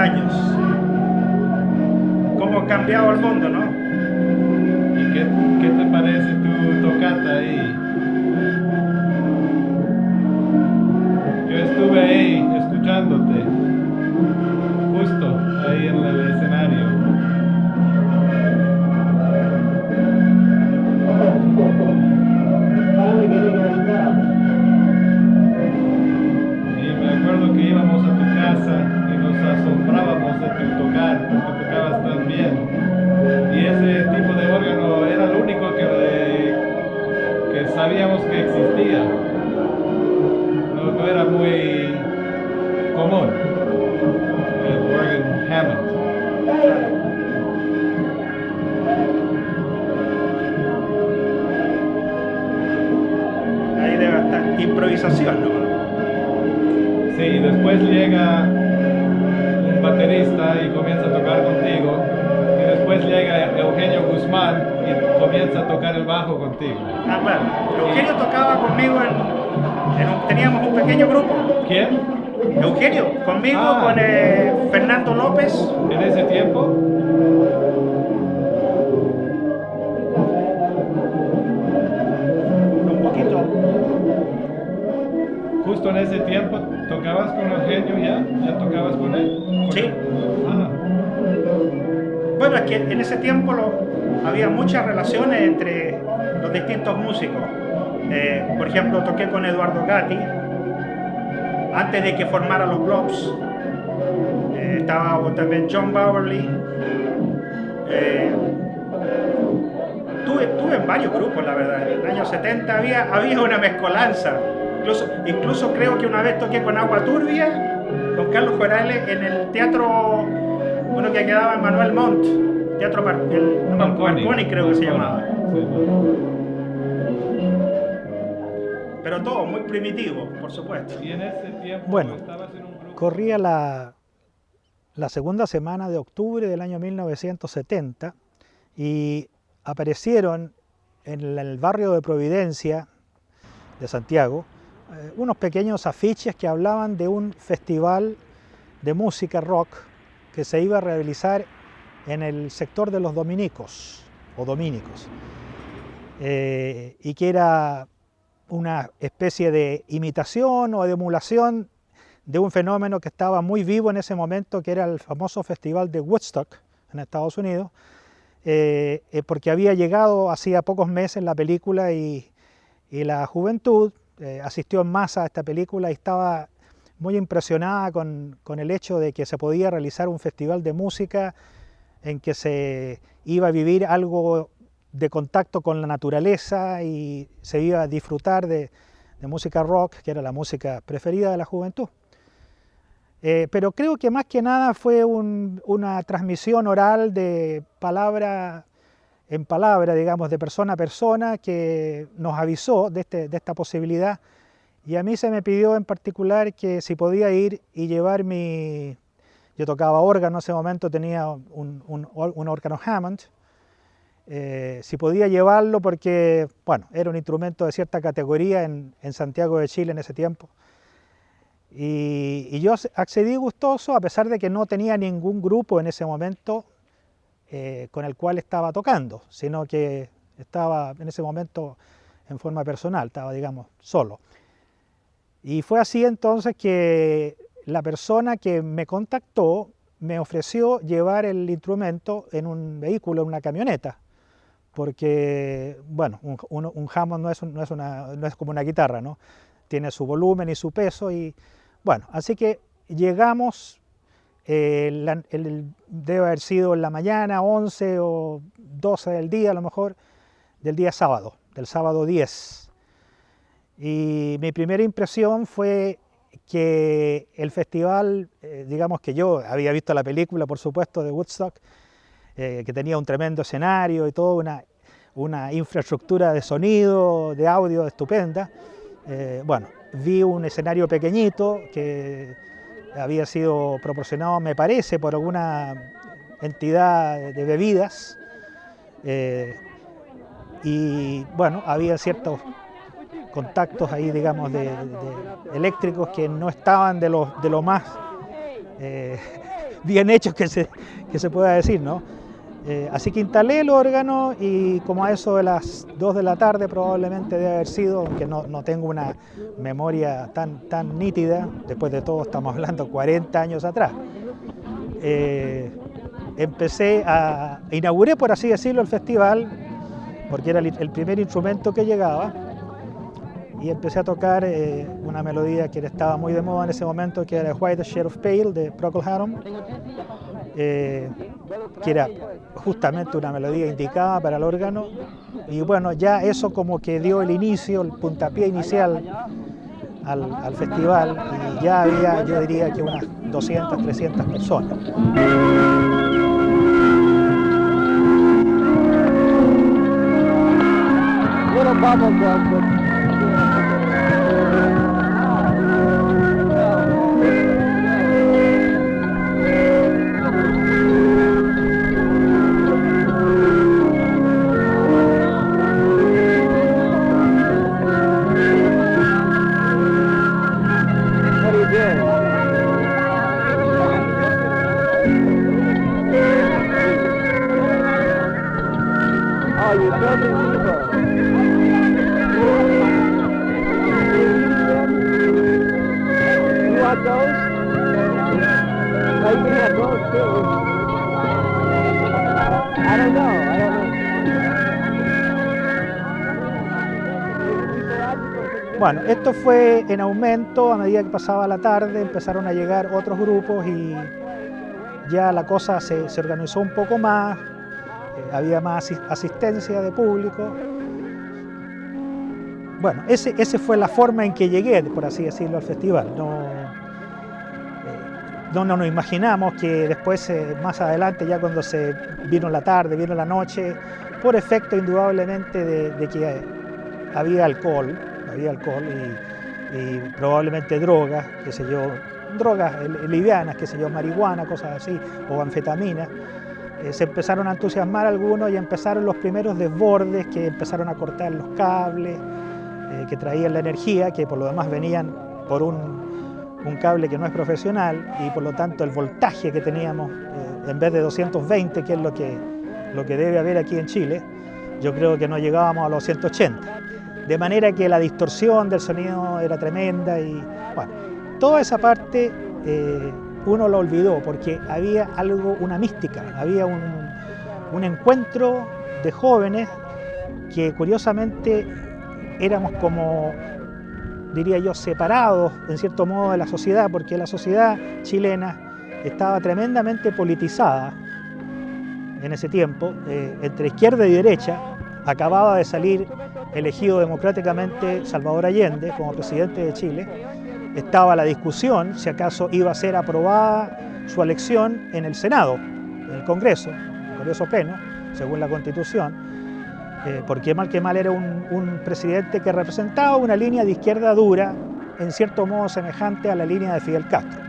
años. ¿Cómo ha cambiado el mundo, no? ¿Y qué te parece tu tocata ahí? Yo estuve ahí escuchándote, justo ahí en el escenario. Y me acuerdo que íbamos a tu casa y nos asombrábamos de tu tocar, porque tocabas tan bien. Y ese tipo de órgano era lo único que sabíamos que existía. No era muy común, el órgano Hammond. Ahí debe estar improvisación, ¿no? Sí, y después llega un baterista y comienza a tocar contigo. Y después llega Eugenio Guzmán y comienza a tocar el bajo contigo. Ah, bueno, Eugenio tocaba conmigo teníamos un pequeño grupo. ¿Quién? Eugenio, conmigo, Ah. con Fernando López. En ese tiempo. Un poquito. Justo en ese tiempo, ¿tocabas con Eugenio ya? ¿Ya tocabas con él? Sí. Ah, Bueno, es que en ese tiempo había muchas relaciones entre los distintos músicos. Por ejemplo, toqué con Eduardo Gatti antes de que formara los Blobs. Estaba también John Bowerly. Tuve en varios grupos, la verdad. En el año 70 había una mezcolanza. Incluso creo que una vez toqué con Agua Turbia, con Carlos Corales, en el teatro, uno que quedaba en Manuel Montt, Teatro Marconi, creo que se llamaba. Sí. Pero todo muy primitivo, por supuesto. Y en ese tiempo Bueno, estabas en un grupo. corría la segunda semana de octubre del año 1970 y aparecieron en el barrio de Providencia de Santiago unos pequeños afiches que hablaban de un festival de música rock que se iba a realizar en el sector de los dominicos o dominicos y que era una especie de imitación o de emulación de un fenómeno que estaba muy vivo en ese momento, que era el famoso festival de Woodstock en Estados Unidos, porque había llegado hacía pocos meses la película y la juventud asistió en masa a esta película y estaba muy impresionada con el hecho de que se podía realizar un festival de música en que se iba a vivir algo de contacto con la naturaleza y se iba a disfrutar de música rock, que era la música preferida de la juventud. Pero creo que más que nada fue una transmisión oral de palabra en palabra, digamos, de persona a persona, que nos avisó de esta posibilidad. Y a mí se me pidió en particular que si podía ir y llevar yo tocaba órgano en ese momento, tenía un órgano Hammond, si podía llevarlo porque, bueno, era un instrumento de cierta categoría en Santiago de Chile en ese tiempo. Y yo accedí gustoso, a pesar de que no tenía ningún grupo en ese momento con el cual estaba tocando, sino que estaba en ese momento en forma personal, estaba, digamos, solo. Y fue así entonces que la persona que me contactó me ofreció llevar el instrumento en un vehículo, en una camioneta, porque, bueno, un Hammond no es como una guitarra, ¿no? Tiene su volumen y su peso y, bueno, así que llegamos, debe haber sido en la mañana, 11 o 12 del día a lo mejor, del día sábado, del sábado 10. Y mi primera impresión fue que el festival, digamos que yo había visto la película, por supuesto, de Woodstock, que tenía un tremendo escenario y toda una infraestructura de sonido, de audio estupenda. Bueno, vi un escenario pequeñito que había sido proporcionado, me parece, por alguna entidad de bebidas. Y bueno, había ciertos contactos ahí, digamos, de eléctricos que no estaban de lo más bien hechos que se pueda decir, ¿no? Así que instalé el órgano y como a eso de las 2 de la tarde probablemente debe haber sido, aunque no tengo una memoria tan nítida, después de todo estamos hablando 40 años atrás. Inauguré, por así decirlo, el festival, porque era el primer instrumento que llegaba, y empecé a tocar una melodía que estaba muy de moda en ese momento, que era Why the Shade of Pale de Procol Harum, que era justamente una melodía indicada para el órgano, y bueno, ya eso como que dio el inicio, el puntapié inicial al festival, y ya había, yo diría que unas 200, 300 personas. Bueno, esto fue en aumento a medida que pasaba la tarde, empezaron a llegar otros grupos y ya la cosa se organizó un poco más, había más asistencia de público. Bueno, ese fue la forma en que llegué, por así decirlo, al festival. No nos imaginamos que después, más adelante, ya cuando se vino la tarde, vino la noche, por efecto indudablemente de que había alcohol y probablemente drogas, qué sé yo, drogas livianas, qué sé yo, marihuana, cosas así, o anfetaminas. Se empezaron a entusiasmar algunos y empezaron los primeros desbordes que empezaron a cortar los cables que traían la energía, que por lo demás venían por un cable que no es profesional, y por lo tanto el voltaje que teníamos, en vez de 220, que es lo que debe haber aquí en Chile, yo creo que no llegábamos a los 180. De manera que la distorsión del sonido era tremenda y bueno, toda esa parte uno lo olvidó porque había una mística, había un encuentro de jóvenes que curiosamente éramos como, diría yo, separados en cierto modo de la sociedad, porque la sociedad chilena estaba tremendamente politizada en ese tiempo, entre izquierda y derecha. Acababa de salir elegido democráticamente Salvador Allende como presidente de Chile. Estaba la discusión si acaso iba a ser aprobada su elección en el Senado, en el Congreso Pleno, según la Constitución, porque mal que mal era un presidente que representaba una línea de izquierda dura, en cierto modo semejante a la línea de Fidel Castro.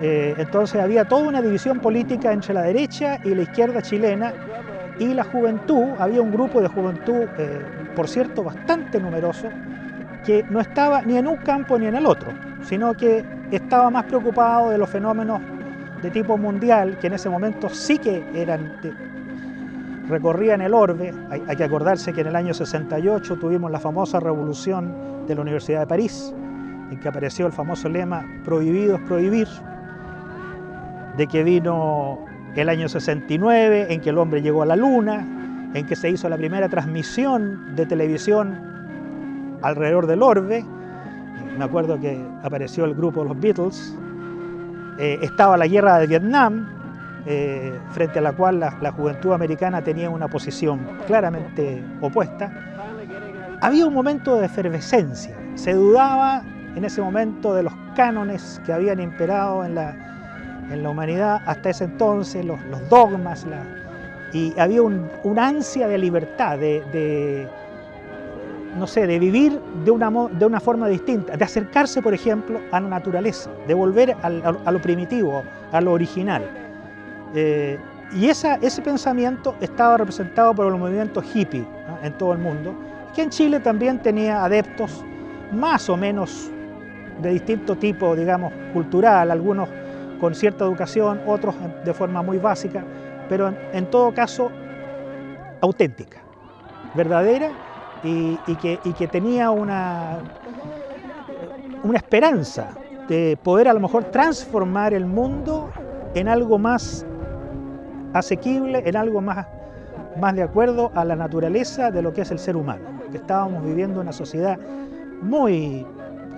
Entonces había toda una división política entre la derecha y la izquierda chilena, y la juventud, había un grupo de juventud, por cierto, bastante numeroso, que no estaba ni en un campo ni en el otro, sino que estaba más preocupado de los fenómenos de tipo mundial, que en ese momento sí que recorrían el orbe. Hay que acordarse que en el año 68 tuvimos la famosa revolución de la Universidad de París, en que apareció el famoso lema "Prohibido es prohibir", de que vino el año 69, en que el hombre llegó a la luna, en que se hizo la primera transmisión de televisión alrededor del orbe. Me acuerdo que apareció el grupo de los Beatles. Estaba la guerra de Vietnam, frente a la cual la juventud americana tenía una posición claramente opuesta. Había un momento de efervescencia. Se dudaba en ese momento de los cánones que habían imperado en la humanidad hasta ese entonces, los dogmas, y había una ansia de libertad, no sé, de vivir de una forma distinta, de acercarse, por ejemplo, a la naturaleza, de volver a lo primitivo, a lo original. Y ese pensamiento estaba representado por el movimiento hippie, ¿no?, en todo el mundo, que en Chile también tenía adeptos más o menos de distinto tipo, digamos, cultural, algunos con cierta educación, otros de forma muy básica, pero en todo caso auténtica, verdadera y que tenía una esperanza de poder a lo mejor transformar el mundo en algo más asequible, en algo más de acuerdo a la naturaleza de lo que es el ser humano. Que estábamos viviendo una sociedad muy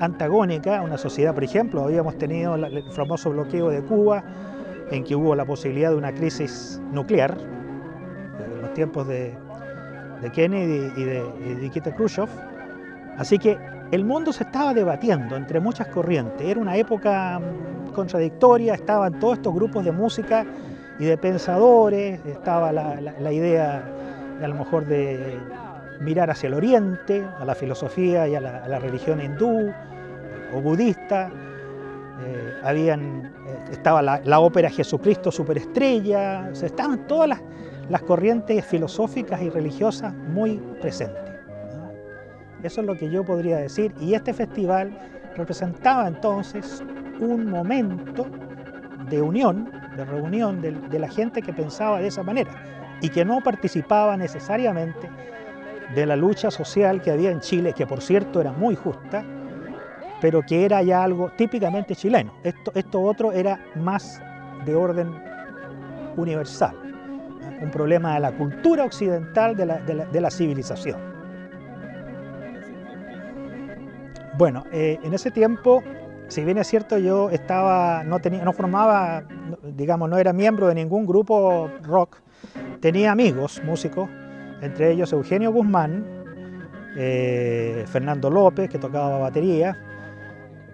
antagónica, una sociedad, por ejemplo, habíamos tenido el famoso bloqueo de Cuba, en que hubo la posibilidad de una crisis nuclear, en los tiempos de Kennedy y de Nikita Khrushchev. Así que el mundo se estaba debatiendo entre muchas corrientes, era una época contradictoria, estaban todos estos grupos de música y de pensadores, estaba la idea a lo mejor de mirar hacia el oriente, a la filosofía y a la religión hindú o budista. Estaba la ópera Jesucristo Superestrella, o sea, estaban todas las corrientes filosóficas y religiosas muy presentes, ¿no? Eso es lo que yo podría decir, y este festival representaba entonces un momento de unión, de reunión de la gente que pensaba de esa manera y que no participaba necesariamente de la lucha social que había en Chile, que por cierto era muy justa, pero que era ya algo típicamente chileno. Esto otro era más de orden universal, un problema de la cultura occidental, de la civilización. Bueno, en ese tiempo, si bien es cierto, yo no formaba, digamos, no era miembro de ningún grupo rock, tenía amigos músicos, entre ellos Eugenio Guzmán, Fernando López, que tocaba batería,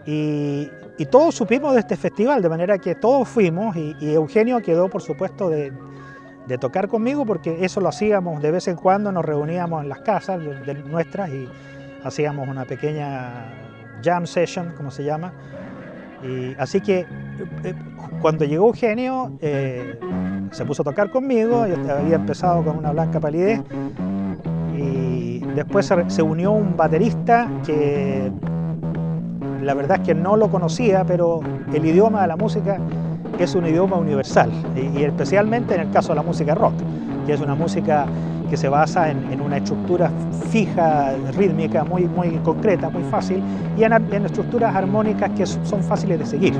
y todos supimos de este festival, de manera que todos fuimos, y Eugenio quedó, por supuesto, de tocar conmigo, porque eso lo hacíamos de vez en cuando, nos reuníamos en las casas nuestras y hacíamos una pequeña jam session, como se llama. Así que cuando llegó Eugenio, se puso a tocar conmigo, yo había empezado con una blanca palidez, y después se unió un baterista que la verdad es que no lo conocía, pero el idioma de la música es un idioma universal, y especialmente en el caso de la música rock, que es una música que se basa en una estructura fija, rítmica, muy concreta, muy fácil, y en estructuras armónicas que son fáciles de seguir.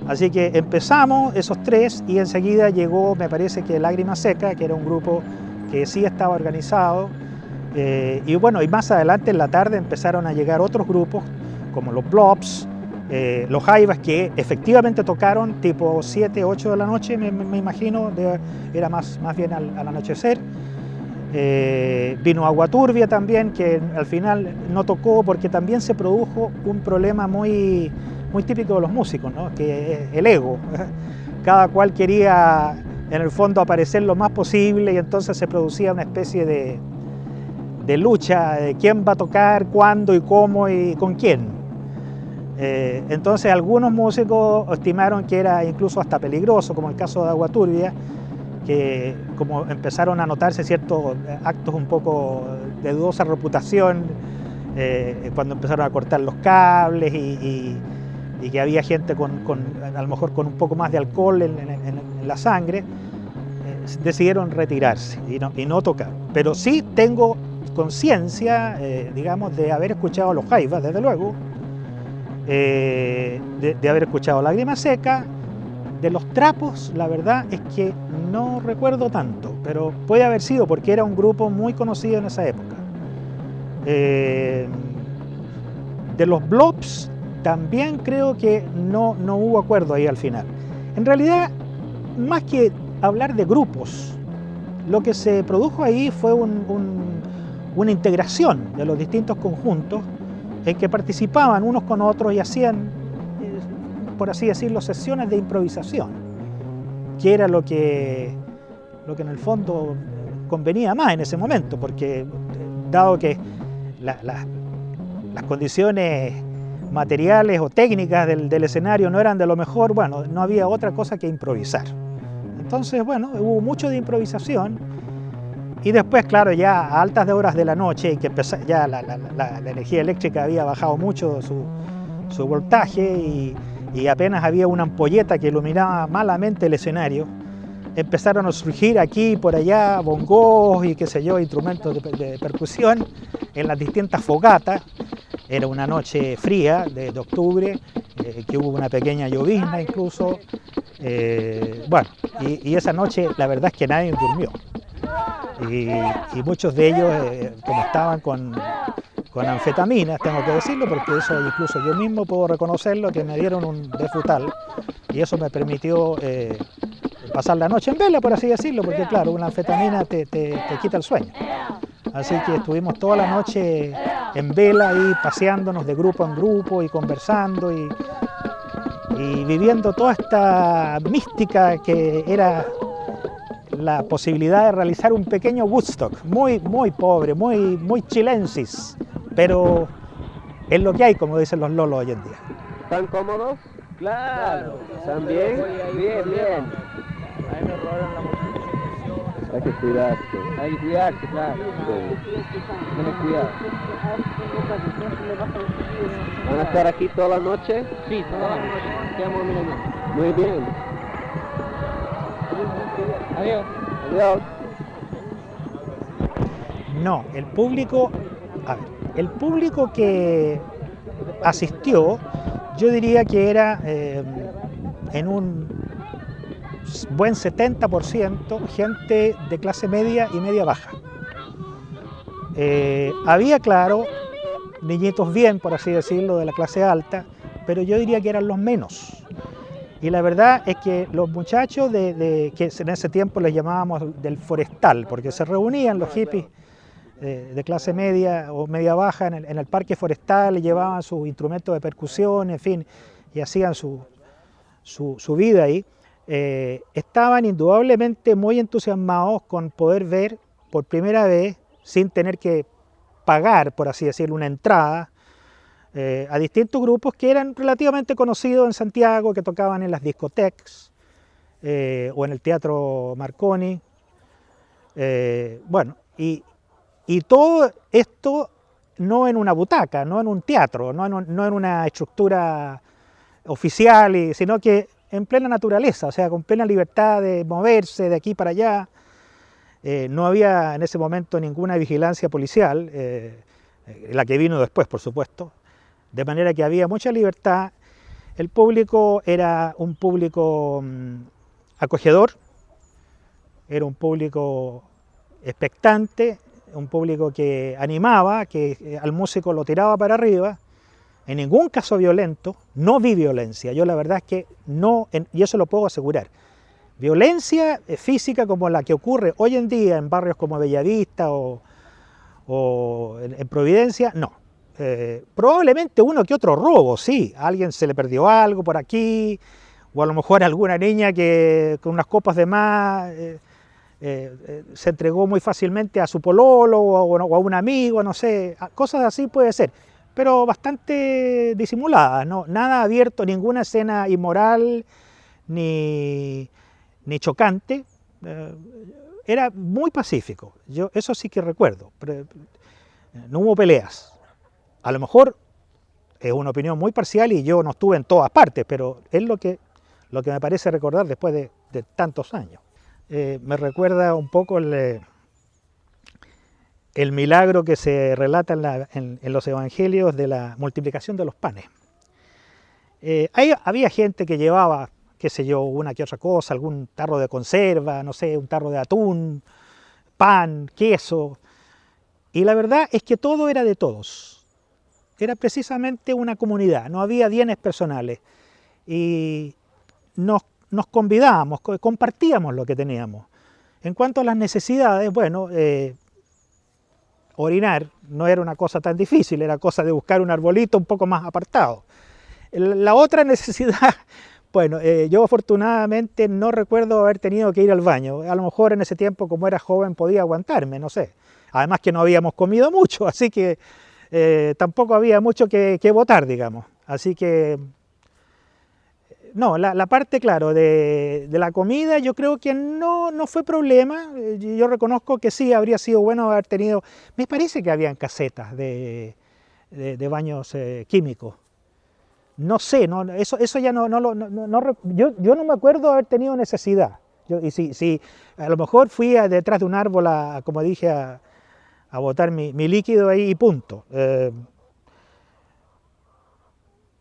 Así que empezamos esos tres y enseguida llegó, me parece que Lágrima Seca, que era un grupo que sí estaba organizado. Y bueno, y más adelante en la tarde empezaron a llegar otros grupos, como los Blobs, los Jaivas, que efectivamente tocaron tipo 7, 8 de la noche, me imagino, era más bien al anochecer. Vino Agua Turbia también, que al final no tocó porque también se produjo un problema muy típico de los músicos, ¿no? Que es el ego. Cada cual quería en el fondo aparecer lo más posible, y entonces se producía una especie de lucha de quién va a tocar, cuándo y cómo y con quién. Entonces algunos músicos estimaron que era incluso hasta peligroso, como el caso de Agua Turbia, que como empezaron a notarse ciertos actos un poco de dudosa reputación, cuando empezaron a cortar los cables y que había gente a lo mejor con un poco más de alcohol en la sangre, decidieron retirarse y no tocar. Pero sí tengo conciencia, digamos, de haber escuchado a los Jaivas, desde luego, de haber escuchado Lágrima Seca. De los Trapos, la verdad es que no recuerdo tanto, pero puede haber sido porque era un grupo muy conocido en esa época. De los blobs también creo que no hubo acuerdo ahí al final. En realidad, más que hablar de grupos, lo que se produjo ahí fue una integración de los distintos conjuntos en que participaban unos con otros y hacían, por así decirlo, sesiones de improvisación, que era lo que en el fondo convenía más en ese momento, porque dado que las condiciones materiales o técnicas del escenario no eran de lo mejor, bueno, no había otra cosa que improvisar. Entonces, bueno, hubo mucho de improvisación y después, claro, ya a altas horas de la noche, en que ya la energía eléctrica había bajado mucho su voltaje y apenas había una ampolleta que iluminaba malamente el escenario, empezaron a surgir aquí y por allá bongos y qué sé yo, instrumentos de percusión en las distintas fogatas. Era una noche fría de octubre, que hubo una pequeña llovizna incluso. Bueno, y esa noche la verdad es que nadie durmió. Y muchos de ellos, como estaban con anfetaminas, tengo que decirlo, porque eso incluso yo mismo puedo reconocerlo, que me dieron un Defutal, y eso me permitió pasar la noche en vela, por así decirlo, porque claro, una anfetamina te quita el sueño. Así que estuvimos toda la noche en vela y paseándonos de grupo en grupo y conversando y viviendo toda esta mística que era la posibilidad de realizar un pequeño Woodstock, muy pobre, muy chilensis, pero es lo que hay, como dicen los lolos hoy en día. ¿Están cómodos? Claro. ¿Están bien? Bien. Ahí me robaron la mochila. Hay que cuidarse, claro. Sí. Tienes cuidado. ¿Van a estar aquí toda la noche? Sí, toda la noche. Quedamos mirando. Muy bien. Adiós. Adiós. No, el público que asistió, yo diría que era en un buen 70% gente de clase media y media baja. Había, claro, niñitos bien, por así decirlo, de la clase alta, pero yo diría que eran los menos. Y la verdad es que los muchachos que en ese tiempo les llamábamos del forestal, porque se reunían los hippies de clase media o media baja en el parque forestal, y llevaban sus instrumentos de percusión, en fin, y hacían su vida ahí. Estaban indudablemente muy entusiasmados con poder ver por primera vez, sin tener que pagar, por así decirlo, una entrada, a distintos grupos que eran relativamente conocidos en Santiago, que tocaban en las discotecas o en el Teatro Marconi. Bueno, y todo esto no en una butaca, no en un teatro, no en una estructura oficial, sino que en plena naturaleza, o sea, con plena libertad de moverse de aquí para allá. No había en ese momento ninguna vigilancia policial, la que vino después, por supuesto, de manera que había mucha libertad. El público era un público acogedor, era un público expectante, un público que animaba, que al músico lo tiraba para arriba. En ningún caso violento, no vi violencia. Yo la verdad es que no, y eso lo puedo asegurar. Violencia física como la que ocurre hoy en día en barrios como Bellavista o en Providencia, no. Probablemente uno que otro robo, sí. A alguien se le perdió algo por aquí, o a lo mejor alguna niña que con unas copas de más se entregó muy fácilmente a su pololo o a un amigo, no sé, cosas así puede ser. Pero bastante disimulada, ¿no? Nada abierto, ninguna escena inmoral ni chocante. Era muy pacífico, yo eso sí que recuerdo, pero no hubo peleas. A lo mejor es una opinión muy parcial y yo no estuve en todas partes, pero es lo que me parece recordar después de tantos años. Me recuerda un poco el milagro que se relata en los evangelios de la multiplicación de los panes. Había gente que llevaba, qué sé yo, una que otra cosa, algún tarro de conserva, no sé, un tarro de atún, pan, queso, y la verdad es que todo era de todos. era precisamente una comunidad, no había bienes personales. Y nos convidábamos, compartíamos lo que teníamos. En cuanto a las necesidades, bueno, orinar no era una cosa tan difícil, era cosa de buscar un arbolito un poco más apartado. La otra necesidad, bueno, yo afortunadamente no recuerdo haber tenido que ir al baño. A lo mejor en ese tiempo, como era joven, podía aguantarme, no sé. Además que no habíamos comido mucho, así que tampoco había mucho que botar, digamos. Así que, no, la parte, claro, de la comida yo creo que no fue problema. Yo reconozco que sí, habría sido bueno haber tenido, me parece que habían casetas de baños químicos. No sé, eso ya yo no me acuerdo haber tenido necesidad. Y si a lo mejor fui detrás de un árbol, como dije, a botar mi líquido ahí y punto.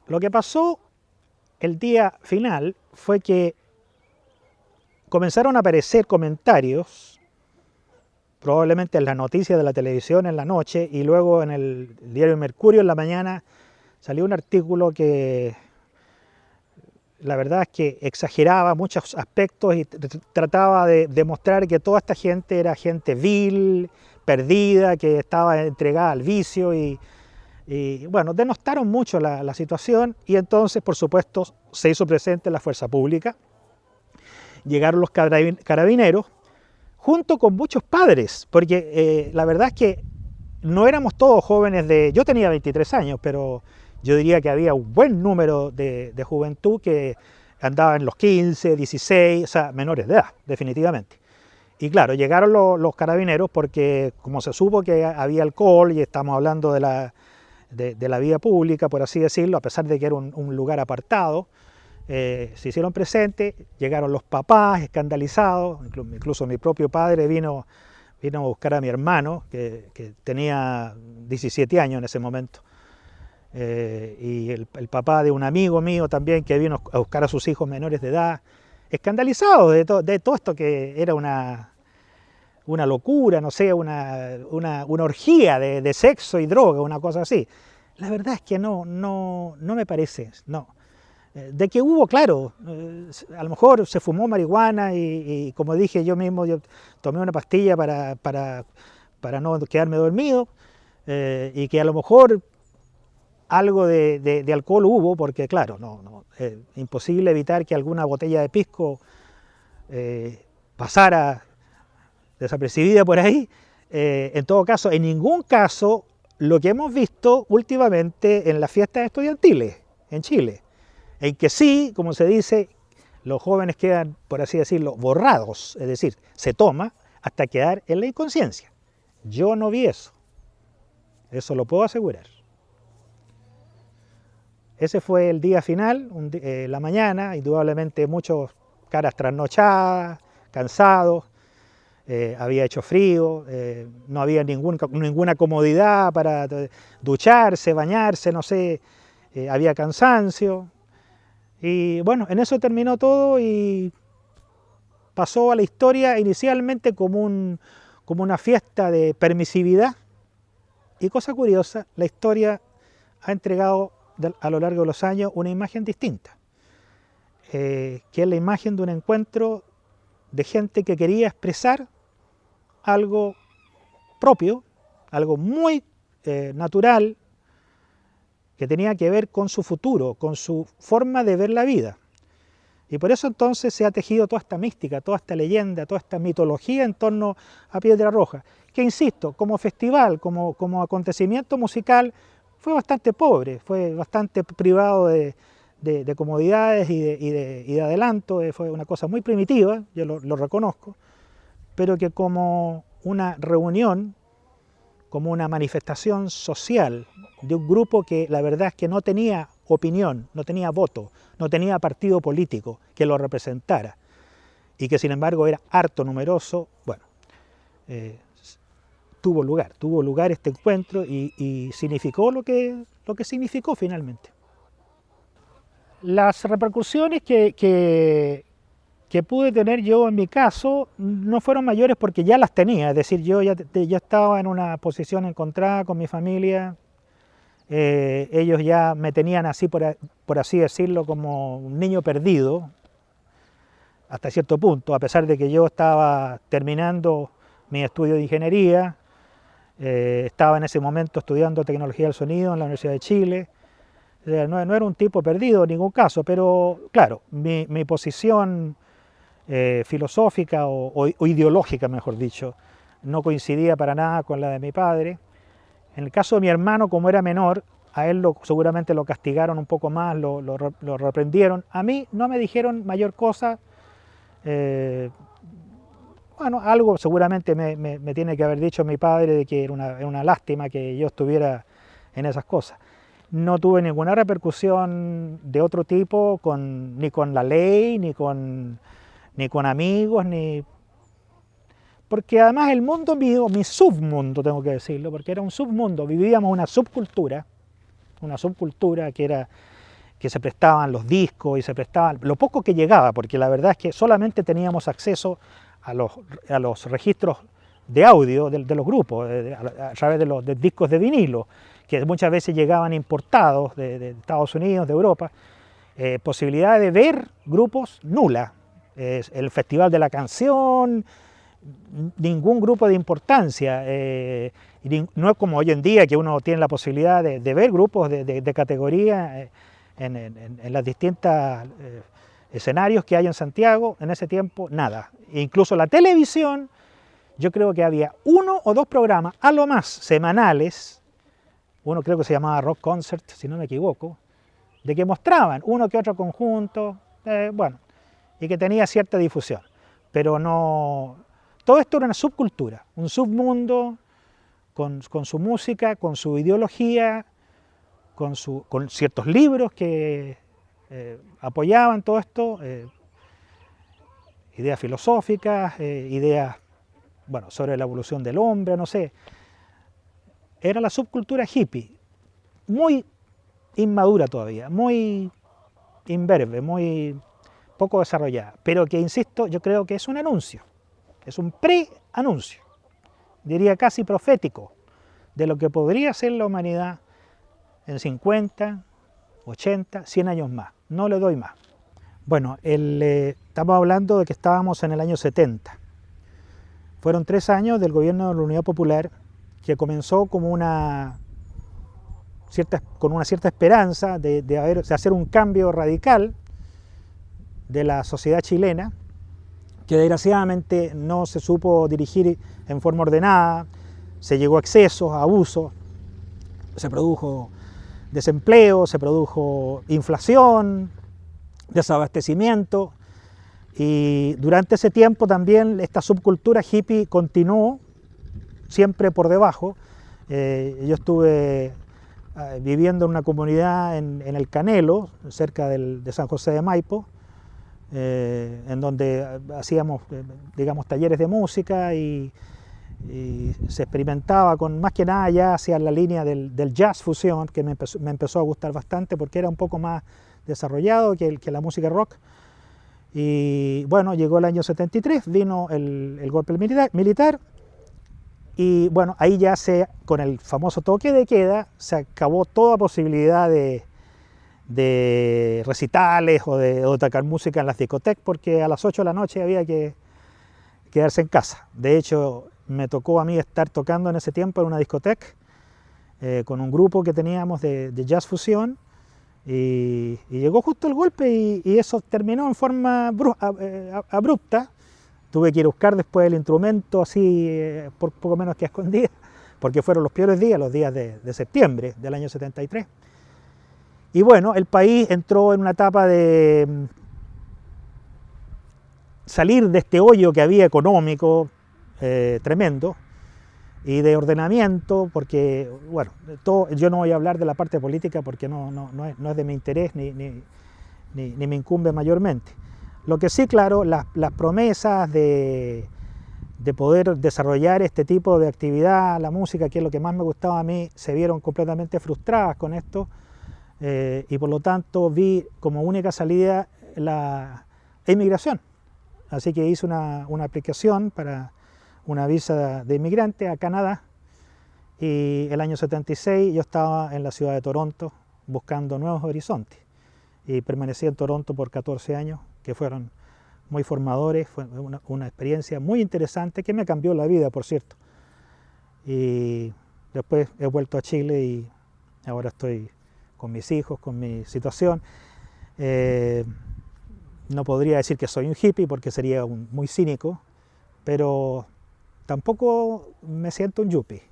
Lo que pasó el día final fue que comenzaron a aparecer comentarios, probablemente en las noticias de la televisión en la noche y luego en el diario Mercurio en la mañana salió un artículo que la verdad es que exageraba muchos aspectos y trataba de demostrar que toda esta gente era gente vil, perdida, que estaba entregada al vicio y bueno, denostaron mucho la situación y entonces, por supuesto, se hizo presente la fuerza pública, llegaron los carabineros, junto con muchos padres, porque la verdad es que no éramos todos jóvenes yo tenía 23 años, pero yo diría que había un buen número de juventud que andaba en los 15, 16, o sea, menores de edad, definitivamente. Y claro, llegaron los carabineros porque como se supo que había alcohol y estamos hablando de la vía pública, por así decirlo, a pesar de que era un lugar apartado, se hicieron presentes, llegaron los papás escandalizados, incluso mi propio padre vino a buscar a mi hermano, que tenía 17 años en ese momento, y el papá de un amigo mío también que vino a buscar a sus hijos menores de edad, escandalizados de todo esto que era una locura, no sé, una orgía de sexo y droga, una cosa así. La verdad es que no me parece, no. De que hubo, claro, a lo mejor se fumó marihuana y como dije yo mismo, yo tomé una pastilla para no quedarme dormido y que a lo mejor algo de alcohol hubo, porque claro, imposible evitar que alguna botella de pisco pasara desapercibida por ahí. En todo caso, en ningún caso, lo que hemos visto últimamente en las fiestas estudiantiles en Chile, en que sí, como se dice, los jóvenes quedan, por así decirlo, borrados, es decir, se toma hasta quedar en la inconsciencia. Yo no vi eso lo puedo asegurar. Ese fue el día final, la mañana, indudablemente muchos caras trasnochadas, cansados, había hecho frío, no había ninguna comodidad para ducharse, bañarse, no sé, había cansancio. Y bueno, en eso terminó todo y pasó a la historia inicialmente como una fiesta de permisividad. Y cosa curiosa, la historia ha entregado a lo largo de los años una imagen distinta, que es la imagen de un encuentro de gente que quería expresar algo propio, algo muy natural, que tenía que ver con su futuro, con su forma de ver la vida. Y por eso entonces se ha tejido toda esta mística, toda esta leyenda, toda esta mitología en torno a Piedra Roja, que insisto, como festival, como acontecimiento musical, fue bastante pobre, fue bastante privado de comodidades y de adelanto, fue una cosa muy primitiva, yo lo reconozco, pero que como una reunión, como una manifestación social de un grupo que la verdad es que no tenía opinión, no tenía voto, no tenía partido político que lo representara y que sin embargo era harto numeroso, bueno, tuvo lugar este encuentro y significó lo que significó finalmente. Las repercusiones que pude tener yo en mi caso no fueron mayores porque ya las tenía, es decir, yo ya estaba en una posición encontrada con mi familia, ellos ya me tenían así, por así decirlo, como un niño perdido, hasta cierto punto, a pesar de que yo estaba terminando mi estudio de ingeniería, estaba en ese momento estudiando tecnología del sonido en la Universidad de Chile. No era un tipo perdido en ningún caso, pero claro, mi posición filosófica o ideológica, mejor dicho, no coincidía para nada con la de mi padre. En el caso de mi hermano, como era menor, a él seguramente lo castigaron un poco más, lo reprendieron. A mí no me dijeron mayor cosa. Bueno, algo seguramente me tiene que haber dicho mi padre de que era una lástima que yo estuviera en esas cosas. No tuve ninguna repercusión de otro tipo, ni con la ley, ni con amigos, porque además el mundo mío, mi submundo, tengo que decirlo, porque era un submundo, vivíamos una subcultura que se prestaban los discos y se prestaban lo poco que llegaba, porque la verdad es que solamente teníamos acceso a los registros de audio de los grupos, a través de los discos de vinilo, que muchas veces llegaban importados de Estados Unidos, de Europa. Posibilidad de ver grupos nula. El Festival de la Canción, ningún grupo de importancia. No es como hoy en día que uno tiene la posibilidad de ver grupos de categoría en las distintas escenarios que hay en Santiago. En ese tiempo, nada. E incluso la televisión, yo creo que había 1 o 2 programas, a lo más semanales, uno creo que se llamaba Rock Concert, si no me equivoco, de que mostraban uno que otro conjunto, bueno, y que tenía cierta difusión. Pero no, todo esto era una subcultura, un submundo con su música, con su ideología, con ciertos libros que apoyaban todo esto, ideas filosóficas, ideas, bueno, sobre la evolución del hombre, no sé. Era la subcultura hippie, muy inmadura todavía, muy imberbe, muy poco desarrollada, pero que, insisto, yo creo que es un anuncio, es un pre-anuncio, diría casi profético, de lo que podría ser la humanidad en 50, 80, 100 años más. No le doy más. Bueno, estamos hablando de que estábamos en el año 70. Fueron 3 años del gobierno de la Unidad Popular, que comenzó como con una cierta esperanza de hacer un cambio radical de la sociedad chilena, que desgraciadamente no se supo dirigir en forma ordenada, se llegó a excesos, a abusos, se produjo desempleo, se produjo inflación, desabastecimiento, y durante ese tiempo también esta subcultura hippie continuó siempre por debajo. Yo estuve viviendo en una comunidad en el Canelo, cerca de San José de Maipo, en donde hacíamos, digamos, talleres de música y se experimentaba con, más que nada ya hacia la línea del jazz fusión, que me empezó a gustar bastante porque era un poco más desarrollado que la música rock. Y bueno, llegó el año 73, vino el golpe militar, y bueno, ahí ya con el famoso toque de queda, se acabó toda posibilidad de recitales o de tocar música en las discotecas, porque a las 8 de la noche había que quedarse en casa. De hecho, me tocó a mí estar tocando en ese tiempo en una discoteca con un grupo que teníamos de jazz fusión, y llegó justo el golpe y eso terminó en forma abrupta. Tuve que ir a buscar después el instrumento así, por poco menos que a escondidas, porque fueron los peores días, los días de septiembre del año 73. Y bueno, el país entró en una etapa de salir de este hoyo que había económico tremendo, y de ordenamiento, porque, bueno, yo no voy a hablar de la parte política porque no es de mi interés ni me incumbe mayormente. Lo que sí, claro, las promesas de poder desarrollar este tipo de actividad, la música, que es lo que más me gustaba a mí, se vieron completamente frustradas con esto, y por lo tanto vi como única salida la inmigración. Así que hice una aplicación para una visa de inmigrante a Canadá, y el año 76 yo estaba en la ciudad de Toronto buscando nuevos horizontes y permanecí en Toronto por 14 años, que fueron muy formadores, fue una experiencia muy interesante que me cambió la vida, por cierto. Y después he vuelto a Chile y ahora estoy con mis hijos, con mi situación. No podría decir que soy un hippie porque sería muy cínico, pero tampoco me siento un yuppie.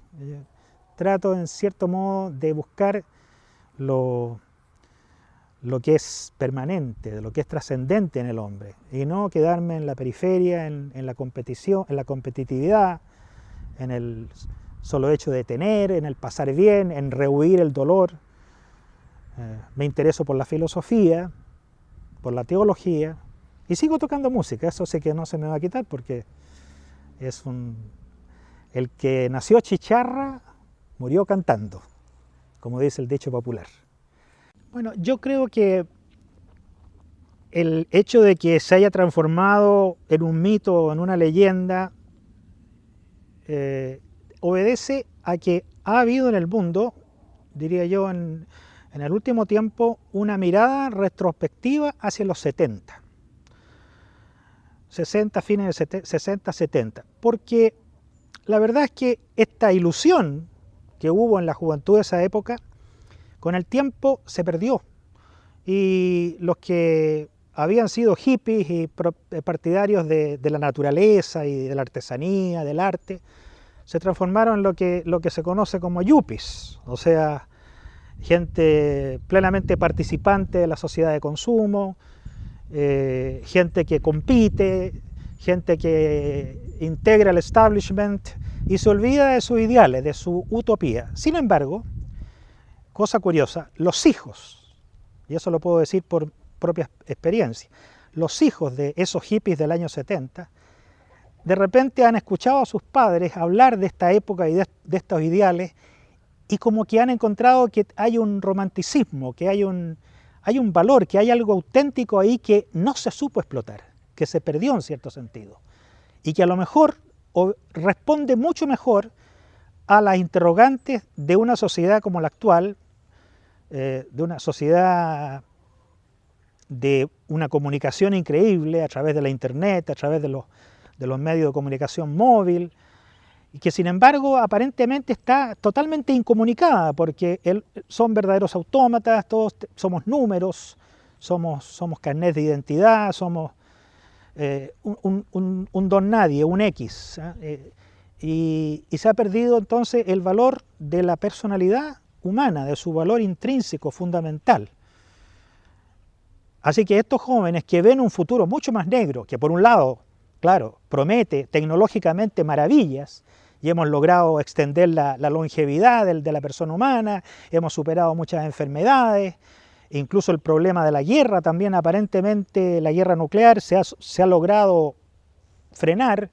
Trato en cierto modo de buscar lo que es permanente, lo que es trascendente en el hombre y no quedarme en la periferia, en la competición, en la competitividad, en el solo hecho de tener, en el pasar bien, en rehuir el dolor. Me intereso por la filosofía, por la teología y sigo tocando música, eso sí que no se me va a quitar porque el que nació chicharra murió cantando, como dice el dicho popular. Bueno, yo creo que el hecho de que se haya transformado en un mito o en una leyenda obedece a que ha habido en el mundo, diría yo, en el último tiempo, una mirada retrospectiva hacia los 70. 60, fines de 60, 70. Porque la verdad es que esta ilusión que hubo en la juventud de esa época, con el tiempo se perdió. Y los que habían sido hippies y partidarios de la naturaleza y de la artesanía, del arte, se transformaron en lo que se conoce como yuppies, o sea, gente plenamente participante de la sociedad de consumo, gente que compite, gente que integra el establishment y se olvida de sus ideales, de su utopía. Sin embargo, cosa curiosa, los hijos, y eso lo puedo decir por propia experiencia, los hijos de esos hippies del año 70, de repente han escuchado a sus padres hablar de esta época y de estos ideales y como que han encontrado que hay un romanticismo, que hay un valor, que hay algo auténtico ahí que no se supo explotar, que se perdió en cierto sentido y que a lo mejor responde mucho mejor a las interrogantes de una sociedad como la actual, de una sociedad de una comunicación increíble a través de la internet, a través de los medios de comunicación móvil, y que sin embargo aparentemente está totalmente incomunicada porque son verdaderos autómatas, todos somos números, somos carnets de identidad, somos un don nadie, un X, y se ha perdido entonces el valor de la personalidad humana, de su valor intrínseco, fundamental. Así que estos jóvenes que ven un futuro mucho más negro, que por un lado, claro, promete tecnológicamente maravillas, y hemos logrado extender la longevidad de la persona humana, hemos superado muchas enfermedades, incluso el problema de la guerra, también aparentemente la guerra nuclear se ha logrado frenar,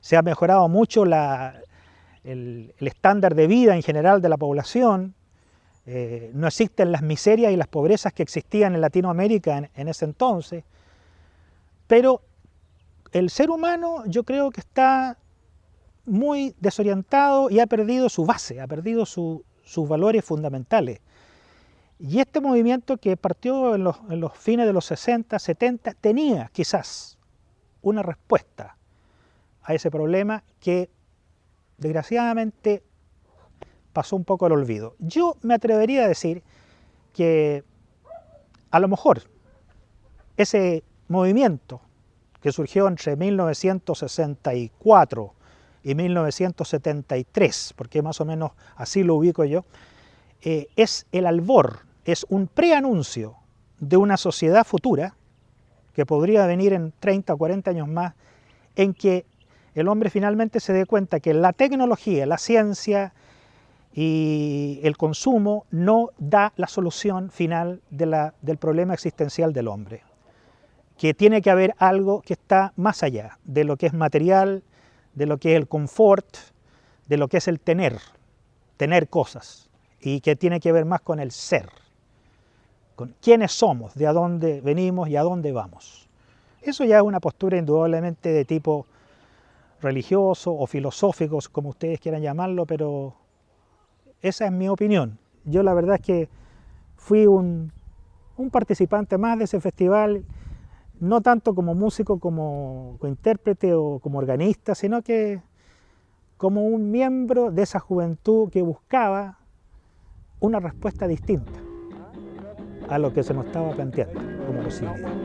se ha mejorado mucho el estándar de vida en general de la población, no existen las miserias y las pobrezas que existían en Latinoamérica en ese entonces, pero el ser humano yo creo que está muy desorientado y ha perdido su base, ha perdido sus valores fundamentales. Y este movimiento que partió en los fines de los 60, 70, tenía quizás una respuesta a ese problema que desgraciadamente pasó un poco al olvido. Yo me atrevería a decir que a lo mejor ese movimiento que surgió entre 1964 y 1973, porque más o menos así lo ubico yo, es el albor, es un preanuncio de una sociedad futura que podría venir en 30 o 40 años más, en que el hombre finalmente se dé cuenta que la tecnología, la ciencia y el consumo no da la solución final del problema existencial del hombre, que tiene que haber algo que está más allá de lo que es material, de lo que es el confort, de lo que es el tener cosas, y que tiene que ver más con el ser, con quiénes somos, de a dónde venimos y a dónde vamos. Eso ya es una postura indudablemente de tipo religioso o filosófico, como ustedes quieran llamarlo, pero Esa es mi opinión. Yo la verdad es que fui un participante más de ese festival, no tanto como músico, como intérprete o como organista, sino que como un miembro de esa juventud que buscaba una respuesta distinta a lo que se nos estaba planteando como posibilidad.